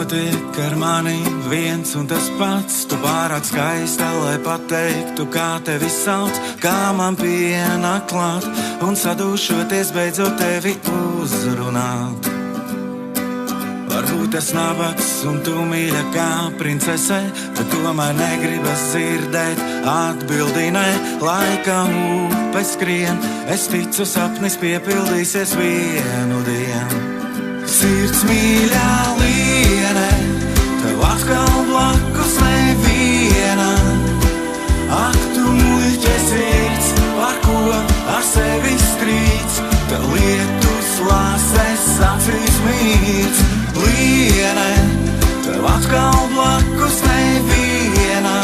notiek ar mani viens un tas pats. Tu pārāk skaista, lai pateiktu, kā tevi sauc, kā man pienāk klāt un sadūšoties beidzot tevi uzrunāt. Varbūt es nabaks un tu mīļa kā princese, bet tomēr negribas dzirdēt atbildi nē. Laika upe skrien, es ticu sapnis piepildīsies vienu dienu. Sirds mīļā liene, tev atkal blakus neviena. Ak, tu muļķe sirds, par ko ar sevi strīds, tev lietus lāses acīs mīts. Liene, tev atkal blakus neviena.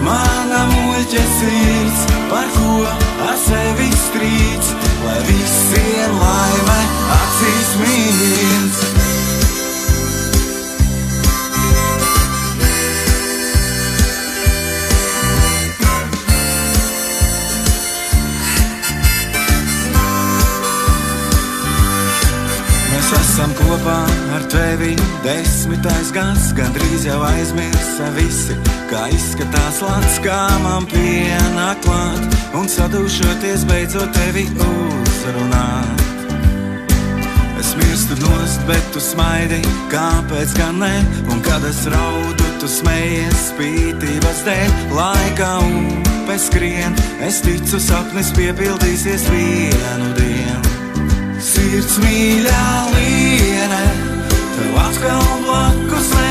Mana muļķe sirds, par ko ar sevi strīds, lai visiem laime acīs mīts. Mēs esam kopā ar tevi 10. gads, gandrīz jau aizmirsa visi, kā izskatās lats, kā man pienāk klāt un sadūšoties beidzot tevi uzrunāt. Es mirstu nost, bet tu smaidi, kāpēc gan ne? Un kad es raudu, tu smejies spītības dēļ. Laika upe skrien, es ticu sapnis piepildīsies vienu dienu. Sirds mīļā liene, tev atkal blakus ne